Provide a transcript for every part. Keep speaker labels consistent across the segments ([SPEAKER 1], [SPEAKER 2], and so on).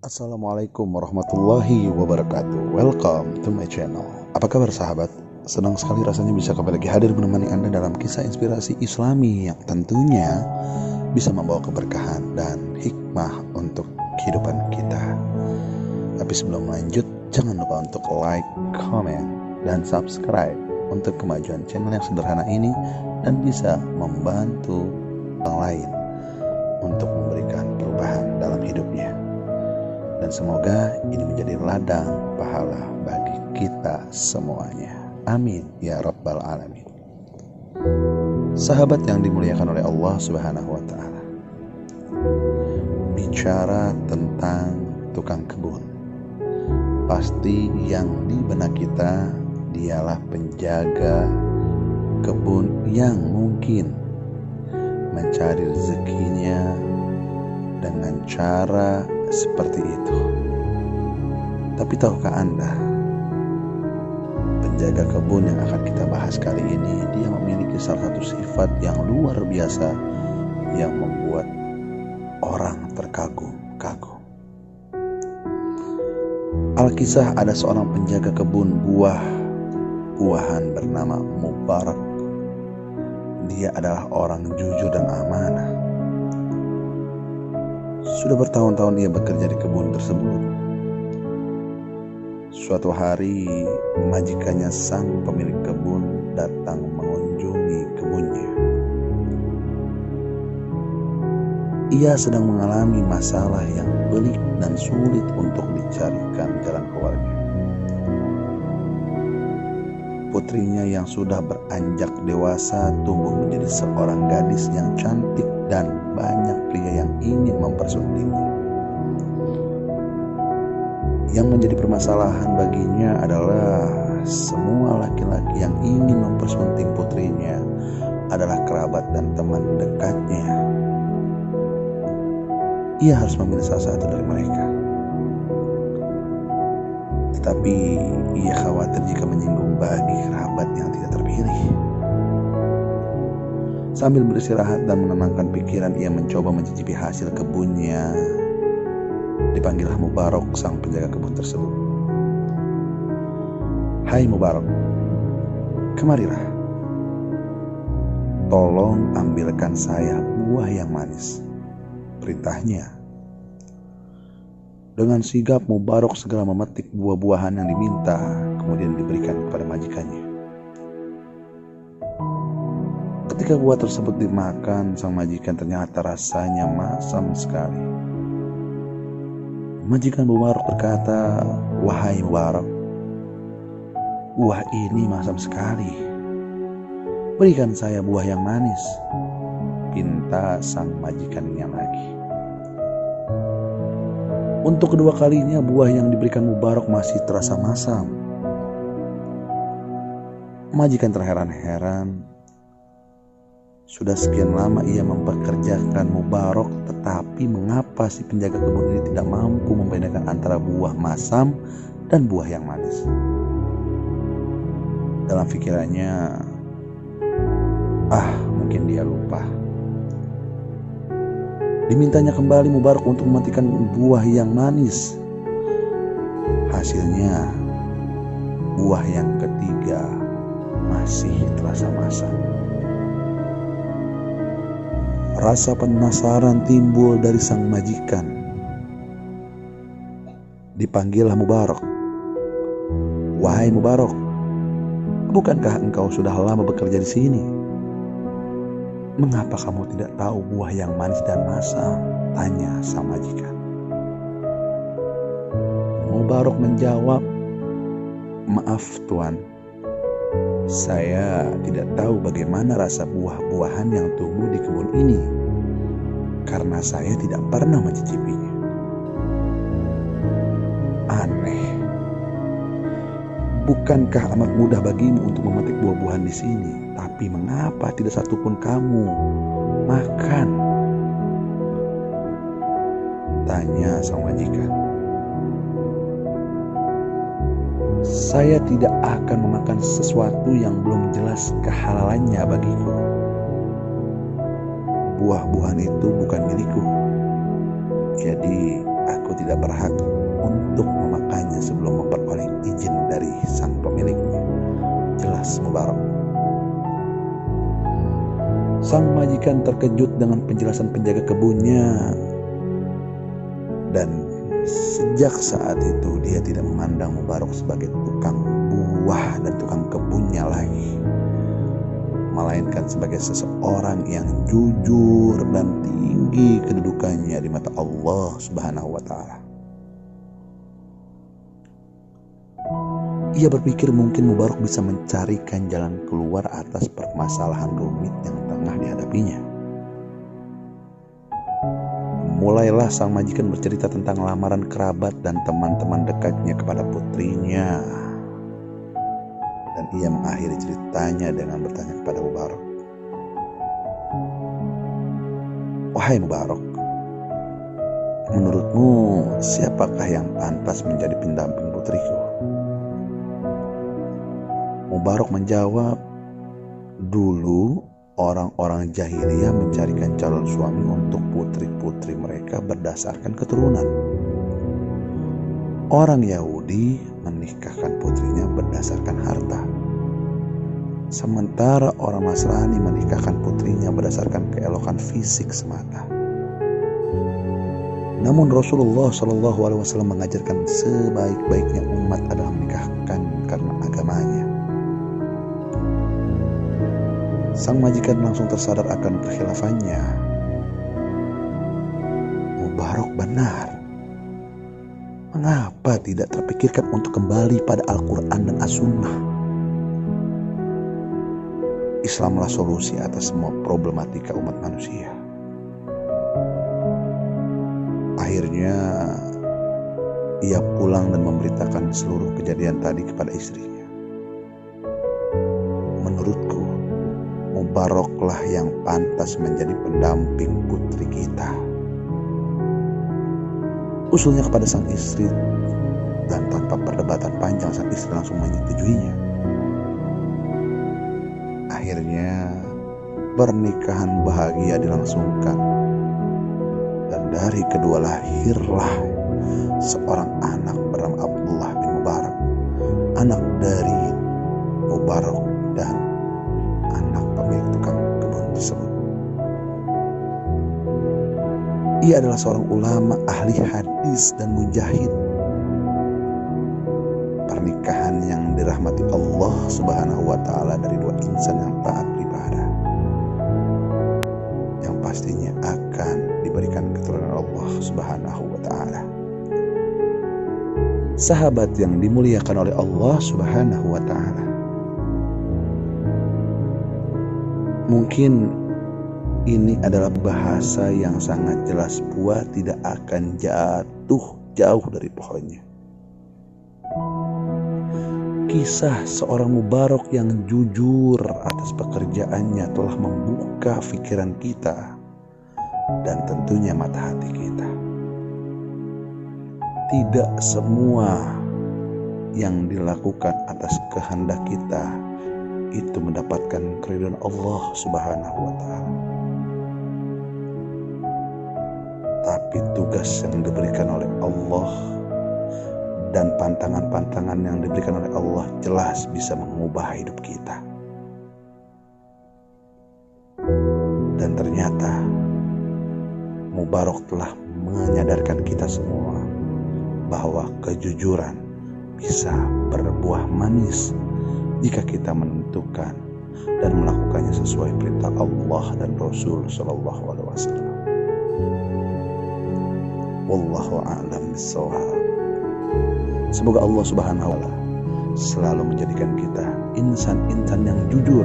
[SPEAKER 1] Assalamualaikum warahmatullahi wabarakatuh. Welcome to my channel. Apa kabar sahabat? Senang sekali rasanya bisa kembali lagi hadir menemani Anda dalam kisah inspirasi Islami yang tentunya bisa membawa keberkahan dan hikmah untuk kehidupan kita. Tapi sebelum lanjut, jangan lupa untuk like, comment, dan subscribe untuk kemajuan channel yang sederhana ini dan bisa membantu orang lain untuk memberikan perubahan dalam hidupnya. Dan semoga ini menjadi ladang pahala bagi kita semuanya. Amin ya rabbal alamin. Sahabat yang dimuliakan oleh Allah Subhanahu wa ta'ala, bicara tentang tukang kebun, pasti yang di benak kita dialah penjaga kebun yang mungkin mencari rezekinya dengan cara seperti itu. Tapi tahukah Anda, penjaga kebun yang akan kita bahas kali ini, dia memiliki salah satu sifat yang luar biasa yang membuat orang terkagum-kagum. Alkisah ada seorang penjaga kebun buah-buahan bernama Mubarak. Dia adalah orang jujur dan amanah. Sudah bertahun-tahun ia bekerja di kebun tersebut. Suatu hari, majikannya sang pemilik kebun datang mengunjungi kebunnya. Ia sedang mengalami masalah yang pelik dan sulit untuk dicarikan jalan keluarnya. Putrinya yang sudah beranjak dewasa tumbuh menjadi seorang gadis yang cantik dan banyak pria yang ingin mempersuntingnya. Yang menjadi permasalahan baginya adalah semua laki-laki yang ingin mempersunting putrinya adalah kerabat dan teman dekatnya. Ia harus memilih salah satu dari mereka. Tetapi ia khawatir jika menyinggung bagi kerabat yang tidak terpilih. Sambil beristirahat dan menenangkan pikiran, ia mencoba mencicipi hasil kebunnya. Dipanggillah Mubarak, sang penjaga kebun tersebut. "Hai Mubarak, kemarilah. Tolong ambilkan saya buah yang manis," perintahnya. Dengan sigap Mubarak segera memetik buah-buahan yang diminta, kemudian diberikan kepada majikannya. Ketika buah tersebut dimakan, sang majikan ternyata rasanya masam sekali. Majikan Mubarak berkata, "Wahai Mubarak, buah ini masam sekali. Berikan saya buah yang manis," pinta sang majikannya lagi. Untuk kedua kalinya buah yang diberikan Mubarak masih terasa masam. Majikan terheran-heran. Sudah sekian lama ia mempekerjakan Mubarak, tetapi mengapa si penjaga kebun ini tidak mampu membedakan antara buah masam dan buah yang manis? Dalam pikirannya, mungkin dia lupa. Dimintanya kembali Mubarak untuk mematikan buah yang manis. Hasilnya, buah yang ketiga masih terasa masam. Rasa penasaran timbul dari sang majikan. Dipanggillah Mubarak. "Wahai Mubarak, bukankah engkau sudah lama bekerja di sini? Mengapa kamu tidak tahu buah yang manis dan masam?" tanya sang majikan. Mubarak menjawab, "Maaf Tuan, saya tidak tahu bagaimana rasa buah-buahan yang tumbuh di kebun ini, karena saya tidak pernah mencicipinya." Aneh, bukankah amat mudah bagimu untuk memetik buah-buahan di sini? Tapi mengapa tidak satupun kamu makan? Tanya sang majikan. "Saya tidak akan memakan sesuatu yang belum jelas kehalalannya bagiku. Buah-buahan itu bukan milikku. Jadi aku aku tidak berhak untuk memakannya sebelum memperoleh izin dari sang pemiliknya. Jelas Mubarak. Sang majikan terkejut dengan penjelasan penjaga kebunnya, dan sejak saat itu dia tidak memandang Mubarak sebagai tukang buah dan tukang kebunnya lagi, melainkan sebagai seseorang yang jujur dan tinggi kedudukannya di mata Allah Subhanahu wa Ta'ala. Ia berpikir mungkin Mubarak bisa mencarikan jalan keluar atas permasalahan rumit yang tengah dihadapinya. Mulailah sang majikan bercerita tentang lamaran kerabat dan teman-teman dekatnya kepada putrinya. Dan ia mengakhiri ceritanya dengan bertanya kepada Mubarak, "Wahai Mubarak, menurutmu siapakah yang pantas menjadi pendamping putriku?" Mubarak menjawab, "Dulu orang-orang jahiliyah mencarikan calon suami untuk putri-putri mereka berdasarkan keturunan. Orang Yahudi menikahkan putrinya berdasarkan harta. Sementara orang Nasrani menikahkan putrinya berdasarkan keelokan fisik semata. Namun Rasulullah SAW mengajarkan sebaik-baiknya umat adalah menikahkan karena agamanya." Sang majikan langsung tersadar akan kekhilafannya. Mubarak benar. Mengapa tidak terpikirkan untuk kembali pada Al-Quran dan As-Sunnah? Islamlah solusi atas semua problematika umat manusia. Akhirnya ia pulang dan memberitakan seluruh kejadian tadi kepada istrinya. Menurutku, Mubaraklah yang pantas menjadi pendamping putri kita, usulnya kepada sang istri, dan tanpa perdebatan panjang sang istri langsung menyetujuinya. Akhirnya pernikahan bahagia dilangsungkan, dan dari kedua lahirlah seorang anak bernama Abdullah bin Mubarak, anak dari Mubarak dan anak pemilik tukang kebun tersebut. Ia adalah seorang ulama, ahli hadis dan mujahid. Pernikahan yang dirahmati Allah Subhanahu wa Ta'ala dari dua insan yang taat beribadah, yang pastinya akan diberikan keturunan Allah Subhanahu wa Ta'ala. Sahabat yang dimuliakan oleh Allah Subhanahu wa Ta'ala, mungkin ini adalah bahasa yang sangat jelas, buah tidak akan jatuh jauh dari pohonnya. Kisah seorang Mubarak yang jujur atas pekerjaannya telah membuka pikiran kita dan tentunya mata hati kita. Tidak semua yang dilakukan atas kehendak kita itu mendapatkan keridhaan Allah Subhanahu wa Ta'ala. Tapi tugas yang diberikan oleh Allah dan pantangan-pantangan yang diberikan oleh Allah jelas bisa mengubah hidup kita. Dan ternyata Mubarak telah menyadarkan kita semua bahwa kejujuran bisa berbuah manis jika kita menentukan dan melakukannya sesuai perintah Allah dan Rasul Shallallahu Alaihi Wasallam. Wallahu a'lam bishawab. Semoga Allah Subhanahu wa Ta'ala selalu menjadikan kita insan-insan yang jujur,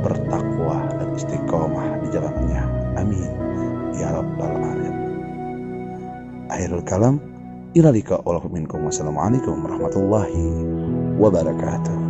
[SPEAKER 1] bertakwa dan istiqomah di jalannya. Amin ya rabbal alamin. Akhirul kalam, ila liqa wa minkum. Wassalamualaikum warahmatullahi wabarakatuh.